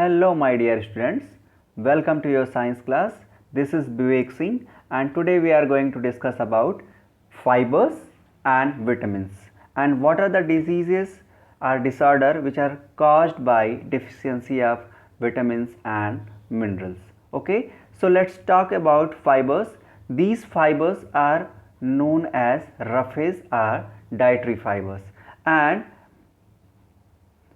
Hello my dear students, welcome to your science class. This is Vivek Singh and today we are going to discuss about fibers and vitamins and what are the diseases or disorder which are caused by deficiency of vitamins and minerals. Okay, so let's talk about fibers. These fibers are known as roughage or dietary fibers, and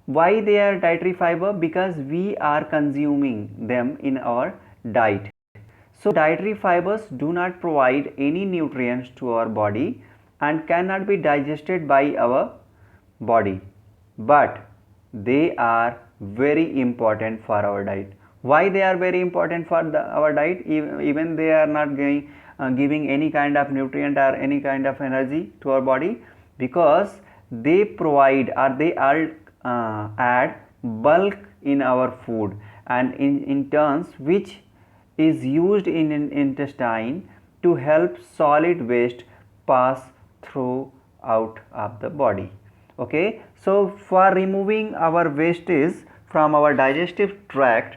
why they are dietary fiber? Because we are consuming them in our diet. So dietary fibers do not provide any nutrients to our body and cannot be digested by our body, but they are very important for our diet. Why they are very important for our diet? Even they are not giving any kind of nutrient or any kind of energy to our body, because they provide or they are add bulk in our food, and in turns which is used in an intestine to help solid waste pass through out of the body. Okay, so for removing our wastage from our digestive tract,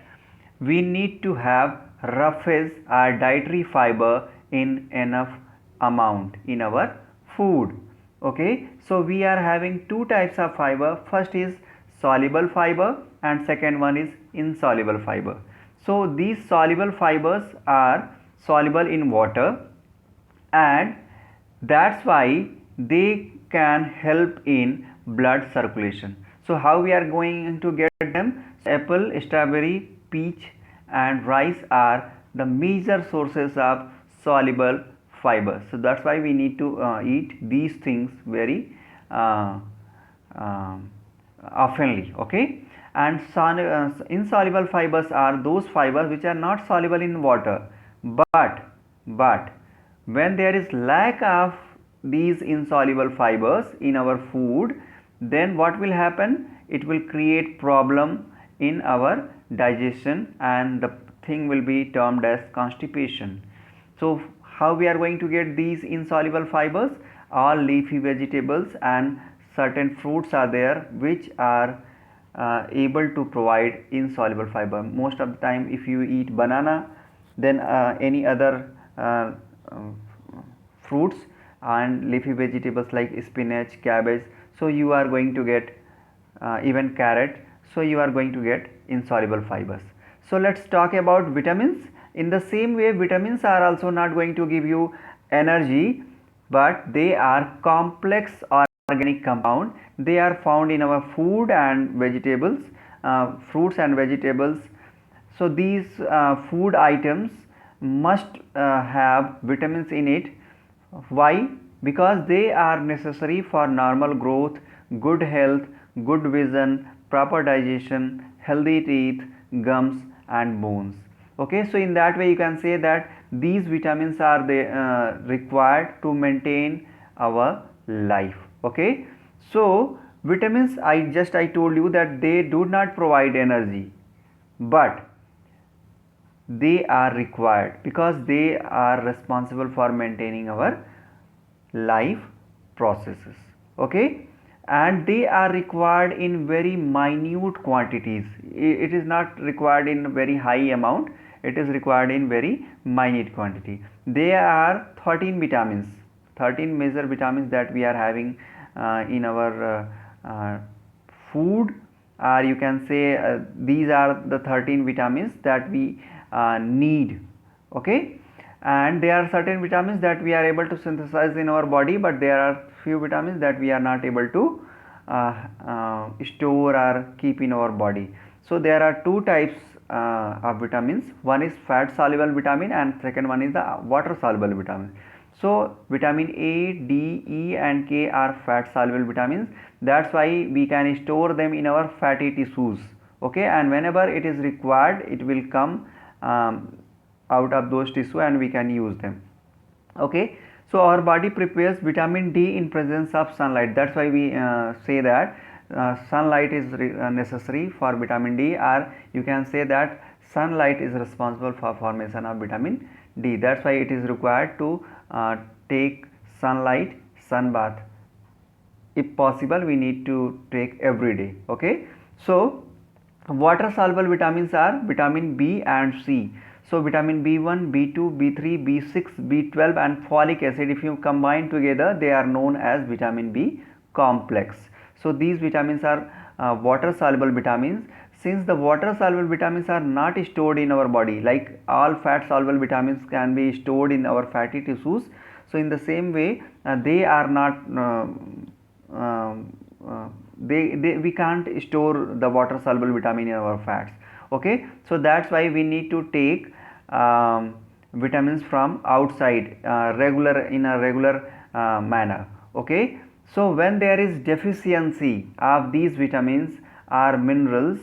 we need to have roughage or dietary fiber in enough amount in our food. Okay, so we are having two types of fiber. First is soluble fiber and second one is insoluble fiber. So these soluble fibers are soluble in water, and that's why they can help in blood circulation. So how we are going to get them? Apple, strawberry, peach and rice are the major sources of soluble fiber. So that's why we need to eat these things very oftenly. Okay, and insoluble fibers are those fibers which are not soluble in water, but when there is lack of these insoluble fibers in our food, then what will happen? It will create problem in our digestion and the thing will be termed as constipation. So how we are going to get these insoluble fibers? All leafy vegetables and certain fruits are there which are able to provide insoluble fiber. Most of the time if you eat banana, then any other fruits and leafy vegetables like spinach, cabbage, so you are going to get even carrot, so you are going to get insoluble fibers. So let's talk about vitamins. In the same way, vitamins are also not going to give you energy, but they are complex organic compound. They are found in our food and vegetables, fruits and vegetables. So these food items must have vitamins in it. Why? Because they are necessary for normal growth, good health, good vision, proper digestion, healthy teeth, gums and bones. Okay, so in that way you can say that these vitamins are required to maintain our life. Okay, so vitamins, I told you that they do not provide energy, but they are required because they are responsible for maintaining our life processes. Okay, and they are required in very minute quantities. It is not required in very high amount, it is required in very minute quantity. There are 13 vitamins, 13 major vitamins that we are having in our food, or you can say these are the 13 vitamins that we need. Okay, and there are certain vitamins that we are able to synthesize in our body, but there are few vitamins that we are not able to store or keep in our body. So there are two types of vitamins. One is fat soluble vitamin and second one is the water soluble vitamin. So vitamin A, D, E and K are fat soluble vitamins. That's why we can store them in our fatty tissues. Okay, and whenever it is required, it will come out of those tissue and we can use them. Okay, so our body prepares vitamin D in presence of sunlight. That's why we say that sunlight is necessary for vitamin D, or you can say that sunlight is responsible for formation of vitamin D. That's why it is required to take sunlight, sun bath. If possible, we need to take every day. Okay, so Water soluble vitamins are vitamin B and C. So vitamin B1, B2, B3, B6, B12 and folic acid, if you combine together, they are known as vitamin B complex. So these vitamins are water soluble vitamins. Since the water soluble vitamins are not stored in our body, like all fat soluble vitamins can be stored in our fatty tissues, so in the same way they are not we can't store the water soluble vitamin in our fats. Okay, so that's why we need to take vitamins from outside regular in a regular manner. Okay, so when there is deficiency of these vitamins or minerals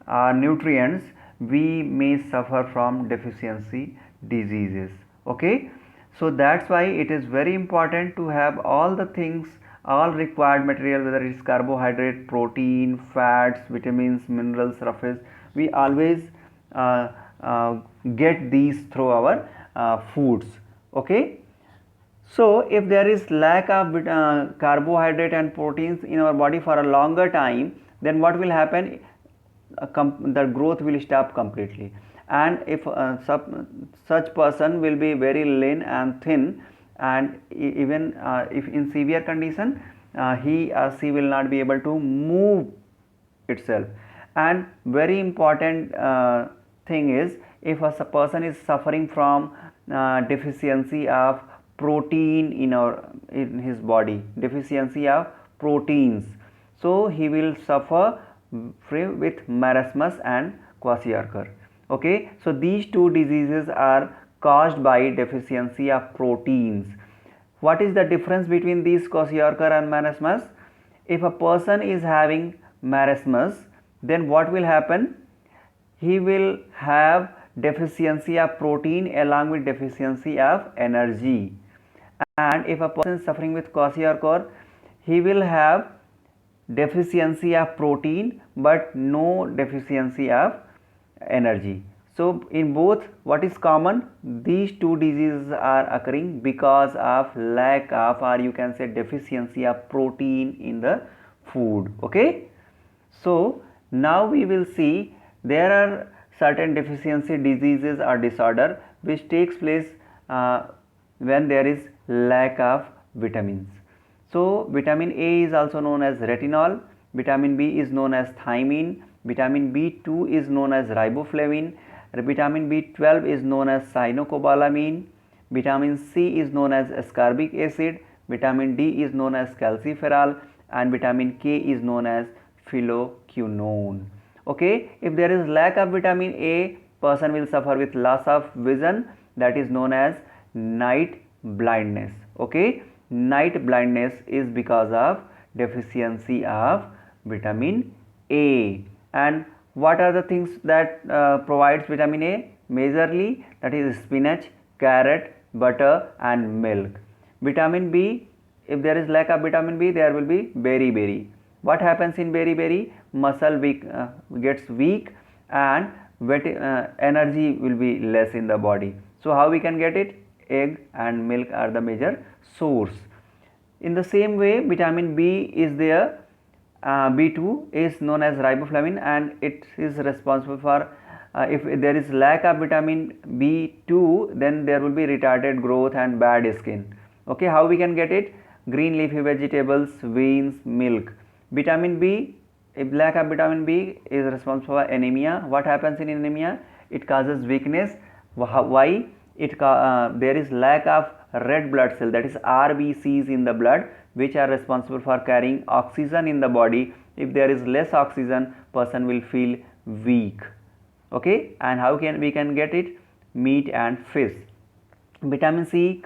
or nutrients, we may suffer from deficiency diseases. Okay, so that's why it is very important to have all the things, all required material, whether it is carbohydrate, protein, fats, vitamins, minerals, roughage, we always uh, uh, get these through our foods. Okay, so if there is lack of carbohydrate and proteins in our body for a longer time, then what will happen? The growth will stop completely, and if such person will be very lean and thin, and even if in severe condition, he or she will not be able to move itself. And very important thing is, if a person is suffering from deficiency of protein in his body, deficiency of proteins, so he will suffer with marasmus and kwashiorkor. Okay, so these two diseases are caused by deficiency of proteins. What is the difference between these kwashiorkor and marasmus? If a person is having marasmus, then what will happen? He will have deficiency of protein along with deficiency of energy. And if a person is suffering with kwashiorkor, he will have deficiency of protein but no deficiency of energy. So in both, what is common? These two diseases are occurring because of lack of, or you can say deficiency of protein in the food. Okay, so now we will see there are certain deficiency diseases or disorder which takes place when there is lack of vitamins. So vitamin A is also known as retinol, vitamin B is known as thiamine, vitamin B2 is known as riboflavin, vitamin B12 is known as cyanocobalamin, vitamin C is known as ascorbic acid, vitamin D is known as calciferol, and vitamin K is known as phylloquinone. Okay, if there is lack of vitamin A, person will suffer with loss of vision, that is known as night blindness. Okay, night blindness is because of deficiency of vitamin A. And what are the things that provides vitamin A? Majorly, that is spinach, carrot, butter and milk. Vitamin B, if there is lack of vitamin B, there will be berry. What happens in berry? Muscle gets weak and energy will be less in the body. So how we can get it? Egg and milk are the major source. In the same way, vitamin B is there. B2 is known as riboflavin, and it is responsible for if there is lack of vitamin B2, then there will be retarded growth and bad skin. Okay, how we can get it? Green leafy vegetables, beans, milk. Vitamin B, if lack of vitamin B is responsible for anemia. What happens in anemia? It causes weakness. Why? There is lack of red blood cell, that is RBCs in the blood, which are responsible for carrying oxygen in the body. If there is less oxygen, person will feel weak. Okay, and how can we get it? Meat and fish. Vitamin C,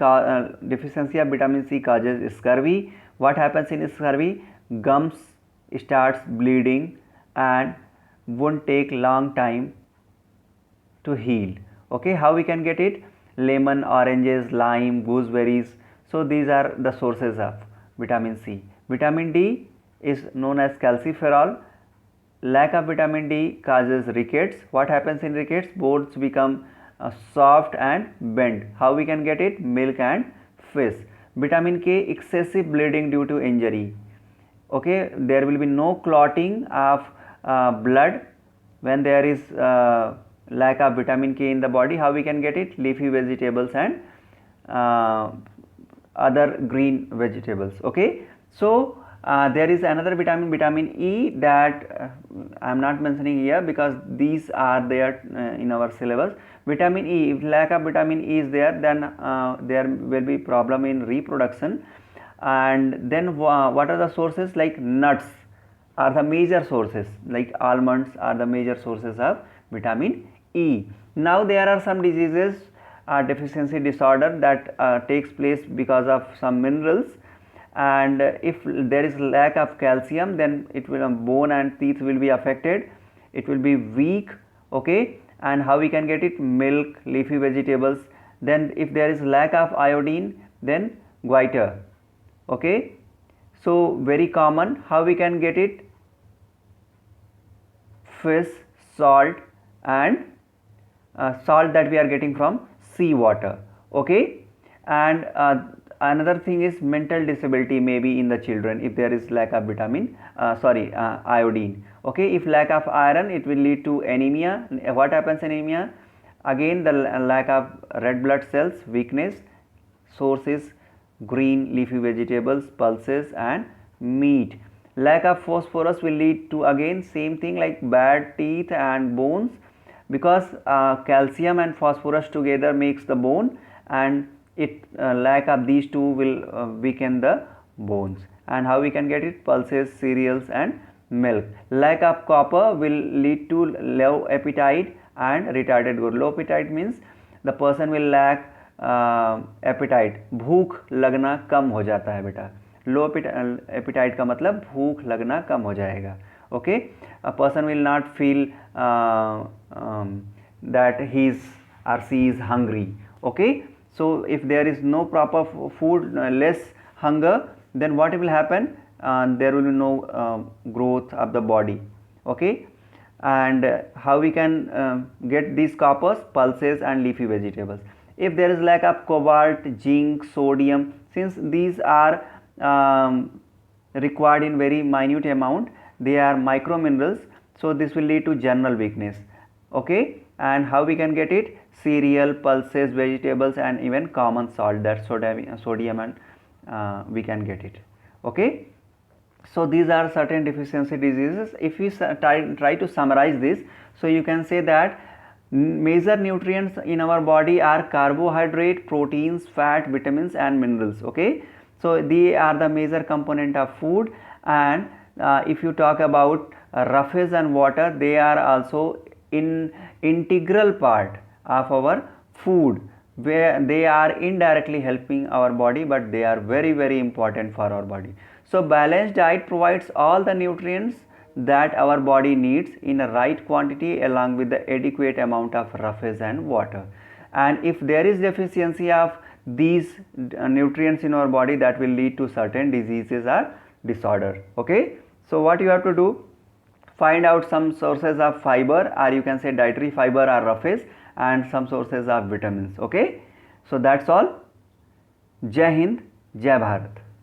deficiency of vitamin C causes scurvy. What happens in scurvy? Gums starts bleeding and won't take long time to heal. Okay, how we can get it? Lemon, oranges, lime, gooseberries. So these are the sources of vitamin C. Vitamin D is known as calciferol. Lack of vitamin D causes rickets. What happens in rickets? Bones become soft and bent. How we can get it? Milk and fish. Vitamin K, excessive bleeding due to injury. Okay, there will be no clotting of blood when there is lack of vitamin K in the body, how we can get it? Leafy vegetables and other green vegetables. Okay, so there is another vitamin E, that I am not mentioning here because these are there in our syllabus. Vitamin E, if lack of vitamin E is there, then there will be problem in reproduction. And then what are the sources? Like nuts are the major sources, like almonds are the major sources of vitamin E. Now there are some diseases, deficiency disorder, that takes place because of some minerals, and if there is lack of calcium, then it will bone and teeth will be affected, it will be weak. Okay, and how we can get it? Milk, leafy vegetables. Then if there is lack of iodine, then goiter. Okay, so very common. How we can get it? Fish, salt, and salt that we are getting from sea water. Okay, and another thing is mental disability may be in the children if there is lack of vitamin iodine. Okay, if lack of iron, it will lead to anemia. What happens anemia? Again, the lack of red blood cells, weakness. Source is green leafy vegetables, pulses, and meat. Lack of phosphorus will lead to again same thing, like bad teeth and bones, because calcium and phosphorus together makes the bone, and it lack of these two will weaken the bones. And how we can get it? Pulses, cereals, and milk. Lack of copper will lead to low appetite and retarded growth. Low appetite means the person will lack appetite, भूख लगना कम हो जाता है बेटा. लो appetite का मतलब भूख लगना कम हो जाएगा. Okay, a person will not feel that he is or she is hungry. Okay, so if there is no proper food, less hunger, then what will happen? There will be no growth of the body. Okay, and how we can get these coppers? Pulses and leafy vegetables. If there is lack of cobalt, zinc, sodium, since these are required in very minute amount, they are micro minerals, so this will lead to general weakness. Okay, and how we can get it? Cereal, pulses, vegetables, and even common salt, that sodium, and we can get it. Okay, so these are certain deficiency diseases. If we try to summarize this, so you can say that major nutrients in our body are carbohydrate, proteins, fat, vitamins, and minerals. Okay, so they are the major component of food. And if you talk about roughage and water, they are also integral part of our food, where they are indirectly helping our body, but they are very, very important for our body. So balanced diet provides all the nutrients that our body needs in a right quantity, along with the adequate amount of roughage and water. And if there is deficiency of these nutrients in our body, that will lead to certain diseases or disorder. Okay, so what you have to do? Find out some sources of fiber, or you can say dietary fiber or roughage, and some sources of vitamins. Okay, so that's all. Jai Hind, Jai Bharat.